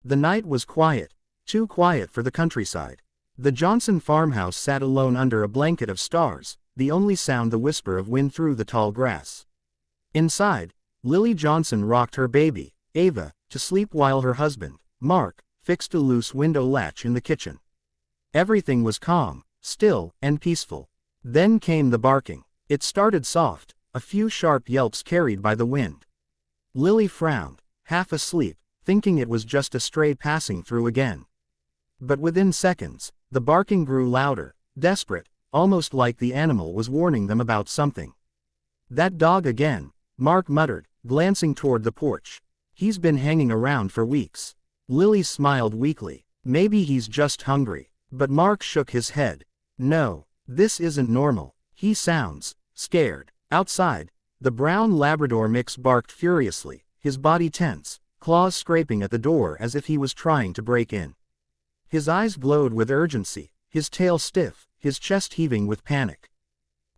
The night was quiet, too quiet for the countryside. The Johnson farmhouse sat alone under a blanket of stars, the only sound the whisper of wind through the tall grass. Inside, Lily Johnson rocked her baby, Ava, to sleep while her husband, Mark, fixed a loose window latch in the kitchen. Everything was calm, still, and peaceful. Then came the barking. It started soft, a few sharp yelps carried by the wind. Lily frowned, half asleep, thinking it was just a stray passing through again. But within seconds, the barking grew louder, desperate, almost like the animal was warning them about something. "That dog again," Mark muttered, glancing toward the porch. "He's been hanging around for weeks." Lily smiled weakly. "Maybe he's just hungry." But Mark shook his head. "No, this isn't normal. He sounds scared." Outside, the brown Labrador mix barked furiously, his body tense, claws scraping at the door as if he was trying to break in. His eyes glowed with urgency, his tail stiff, his chest heaving with panic.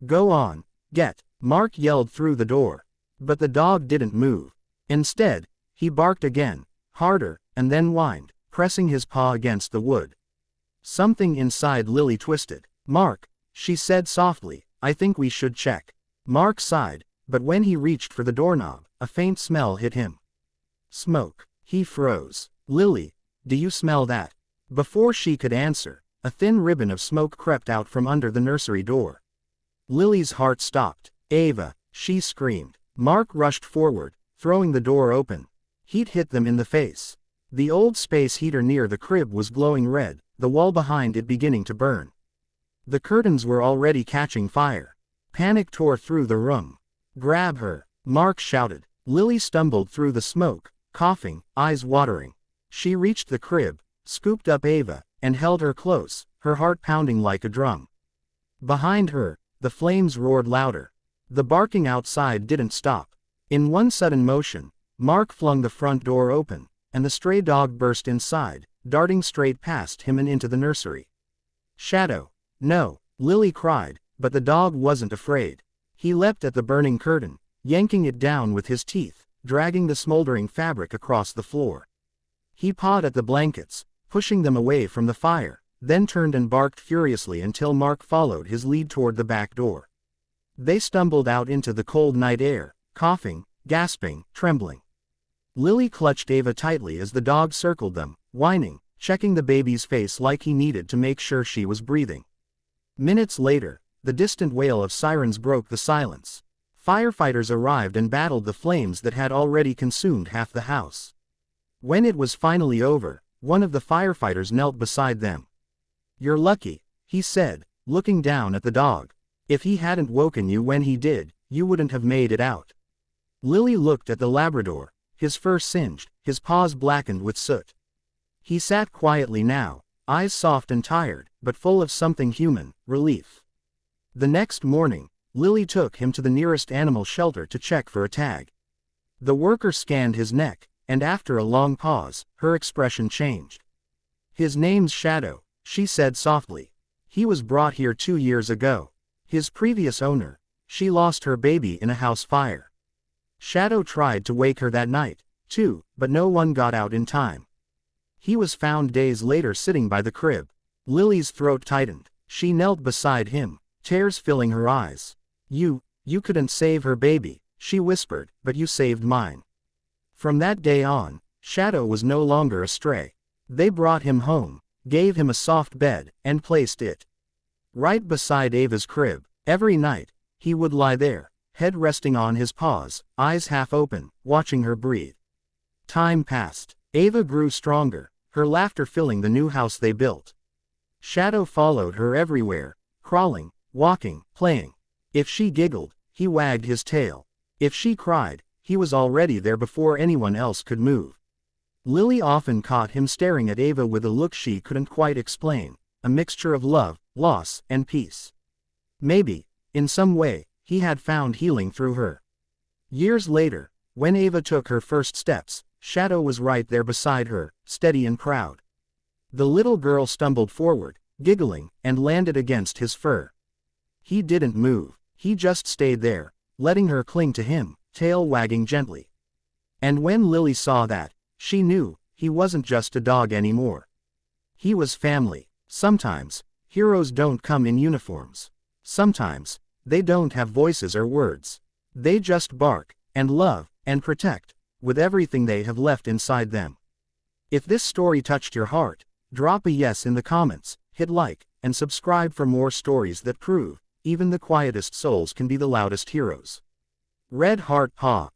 "Go on, get," Mark yelled through the door. But the dog didn't move. Instead, he barked again, harder, and then whined, pressing his paw against the wood. Something inside Lily twisted. "Mark," she said softly, "I think we should check." Mark sighed, but when he reached for the doorknob, a faint smell hit him. Smoke. He froze. "Lily, do you smell that?" Before she could answer, a thin ribbon of smoke crept out from under the nursery door. Lily's heart stopped. "Ava," she screamed. Mark rushed forward, throwing the door open. Heat hit them in the face. The old space heater near the crib was glowing red, the wall behind it beginning to burn. The curtains were already catching fire. Panic tore through the room. "Grab her," Mark shouted. Lily stumbled through the smoke, coughing, eyes watering. She reached the crib, scooped up Ava, and held her close, her heart pounding like a drum. Behind her, the flames roared louder. The barking outside didn't stop. In one sudden motion, Mark flung the front door open, and the stray dog burst inside, darting straight past him and into the nursery. "Shadow!" "No," Lily cried, but the dog wasn't afraid. He leapt at the burning curtain, yanking it down with his teeth, dragging the smoldering fabric across the floor. He pawed at the blankets, pushing them away from the fire, then turned and barked furiously until Mark followed his lead toward the back door. They stumbled out into the cold night air, coughing, gasping, trembling. Lily clutched Ava tightly as the dog circled them, whining, checking the baby's face like he needed to make sure she was breathing. Minutes later, the distant wail of sirens broke the silence. Firefighters arrived and battled the flames that had already consumed half the house. When it was finally over, one of the firefighters knelt beside them. "You're lucky," he said, looking down at the dog. "If he hadn't woken you when he did, you wouldn't have made it out." Lily looked at the Labrador, his fur singed, his paws blackened with soot. He sat quietly now, eyes soft and tired, but full of something human, relief. The next morning, Lily took him to the nearest animal shelter to check for a tag. The worker scanned his neck, and after a long pause, her expression changed. "His name's Shadow," she said softly. "He was brought here 2 years ago. His previous owner, she lost her baby in a house fire. Shadow tried to wake her that night, too, but no one got out in time. He was found days later sitting by the crib." Lily's throat tightened. She knelt beside him, tears filling her eyes. You couldn't save her baby," she whispered, "but you saved mine." From that day on, Shadow was no longer a stray. They brought him home, gave him a soft bed, and placed it right beside Ava's crib. Every night, he would lie there, head resting on his paws, eyes half open, watching her breathe. Time passed. Ava grew stronger, her laughter filling the new house they built. Shadow followed her everywhere, crawling, walking, playing. If she giggled, he wagged his tail. If she cried, he was already there before anyone else could move. Lily often caught him staring at Ava with a look she couldn't quite explain, a mixture of love, loss, and peace. Maybe, in some way, he had found healing through her. Years later, when Ava took her first steps, Shadow was right there beside her, steady and proud. The little girl stumbled forward, giggling, and landed against his fur. He didn't move, he just stayed there, letting her cling to him, tail wagging gently. And when Lily saw that, she knew, he wasn't just a dog anymore. He was family. Sometimes, heroes don't come in uniforms. Sometimes, they don't have voices or words. They just bark, and love, and protect, with everything they have left inside them. If this story touched your heart, drop a yes in the comments, hit like, and subscribe for more stories that prove, even the quietest souls can be the loudest heroes. Red Heart Paw.